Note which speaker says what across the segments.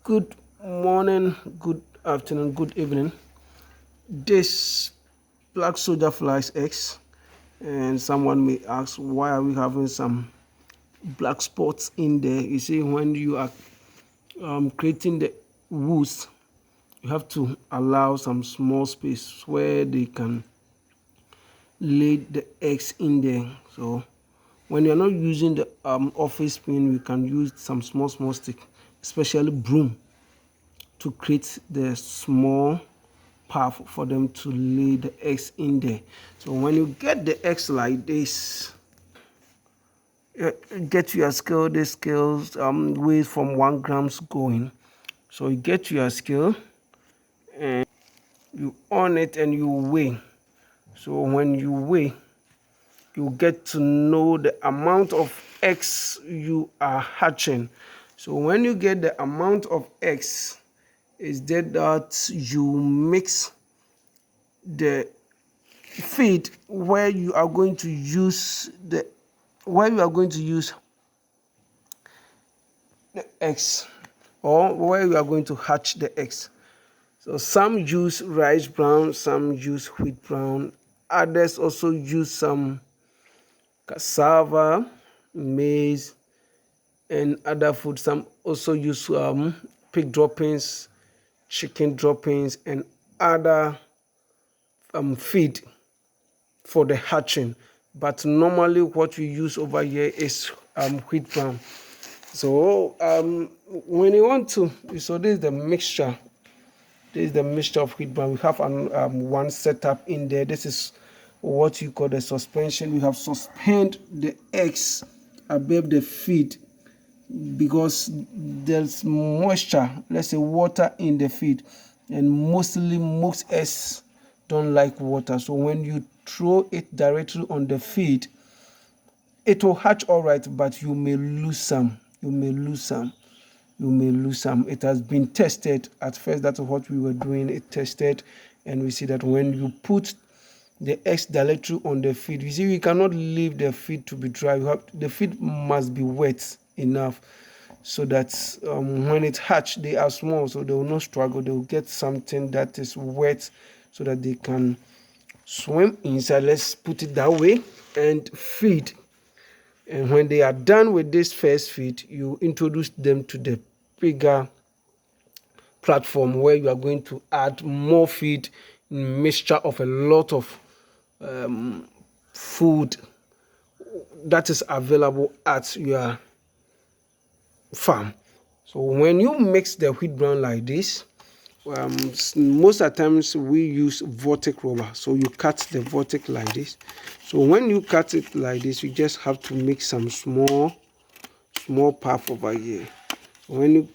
Speaker 1: Good morning, good afternoon, good evening. This black soldier flies eggs, and someone may ask, why are we having some black spots in there? You see, when you are creating the woods, you have to allow some small space where they can lay the eggs in there. So when you're not using the office pin, we can use some small stick, especially broom, to create the small path for them to lay the eggs in there. So when you get the eggs like this, get your scale. The scales weighs from 1 grams going. So you get your scale and you on it and you weigh. So when you weigh, you get to know the amount of eggs you are hatching. So when you get the amount of eggs, is that you mix the feed where you are going to use the eggs, or where you are going to hatch the eggs. So some use rice brown, some use wheat brown, others also use some cassava, maize, and other food. Some also use pig droppings, chicken droppings, and other feed for the hatching. But normally what we use over here is wheat brown. So when you want to, so this is the mixture. This is the mixture of wheat brown. We have one setup in there. This is what you call the suspension. We have suspend the eggs above the feed because there's moisture, let's say water in the feed, and most eggs don't like water. So when you throw it directly on the feed, it will hatch all right, but you may lose some. It has been tested. At first, that's what we were doing. It tested, and we see that when you put the eggs directly on the feed, you see, we cannot leave the feed to be dry. The feed must be wet enough so that when it hatch, they are small, so they will not struggle. They will get something that is wet so that they can swim inside, let's put it that way, and feed. And when they are done with this first feed, you introduce them to the bigger platform where you are going to add more feed, mixture of a lot of food that is available at your farm. So when you mix the wheat brown like this, most of the times we use vortex rubber. So you cut the vortex like this. So when you cut it like this, you just have to make some small path over here. When you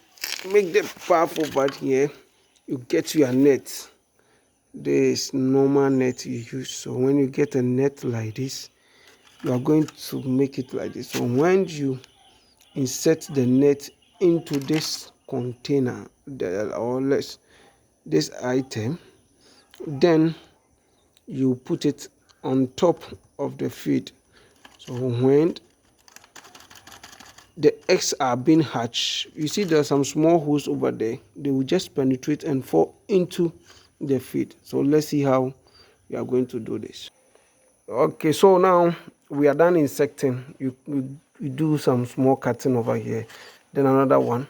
Speaker 1: make the path over here, you get your net. This normal net you use. So when you get a net like this, you are going to make it like this. So when you insert the net into this container, or less this item, then you put it on top of the feed. So when the eggs are being hatched, you see there are some small holes over there. They will just penetrate and fall into the feed. So let's see how we are going to do this. Okay, so now we are done insecting. You do some small cutting over here, then another one.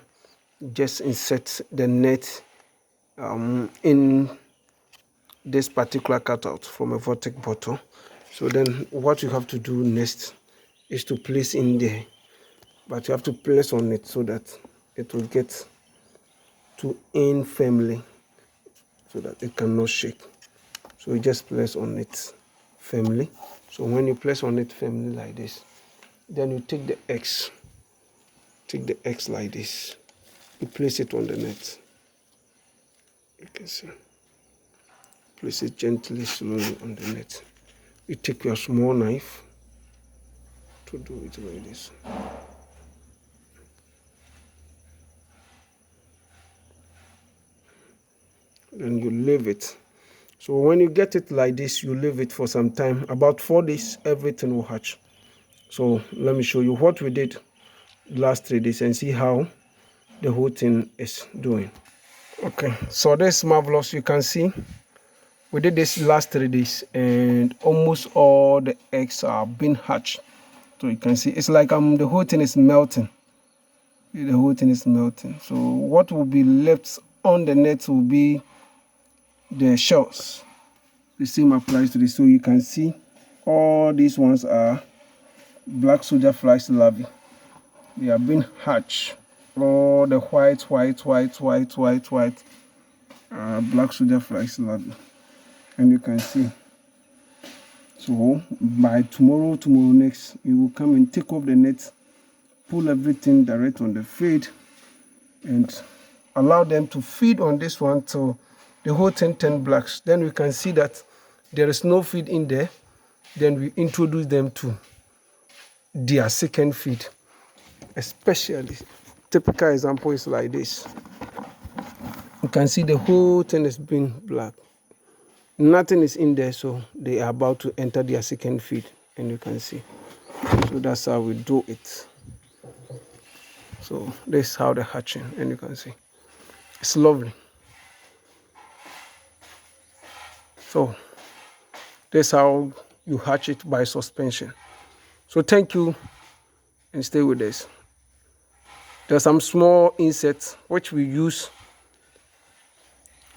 Speaker 1: Just insert the net in this particular cutout from a vortex bottle. So then what you have to do next is to place in there, but you have to place on it so that it will get to in firmly so that it cannot shake. So you just place on it firmly. So when you place on it firmly like this, then you take the eggs like this, you place it on the net. You can see, place it gently, slowly on the net. You take your small knife to do it like this. Then you leave it. So when you get it like this, you leave it for some time. About 4 days, everything will hatch. So let me show you what we did last 3 days and see how the whole thing is doing. Okay, so this is marvelous. You can see we did this last 3 days and almost all the eggs are being hatched. So you can see it's like the whole thing is melting. The whole thing is melting. So what will be left on the net will be the shells. The same applies to this. So you can see all these ones are black soldier flies larvae. They are being hatched. All the white black soldier flies larvae, and you can see. So by tomorrow next, you will come and take off the net, pull everything direct on the feed, and allow them to feed on this one till the whole thing turn blacks. Then we can see that there is no feed in there. Then we introduce them to their second feed. Especially, typical example is like this. You can see the whole thing is being black. Nothing is in there, so they are about to enter their second feed, and you can see. So that's how we do it. So this is how they're hatching, and you can see it's lovely. So this is how you hatch it by suspension. So thank you, and stay with us. There's some small insects which we use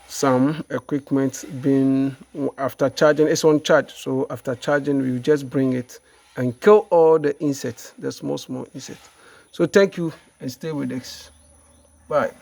Speaker 1: some equipment being after charging. It's on charge, so after charging we just bring it and kill all the insects, the small insects. So thank you, and stay with us. Bye.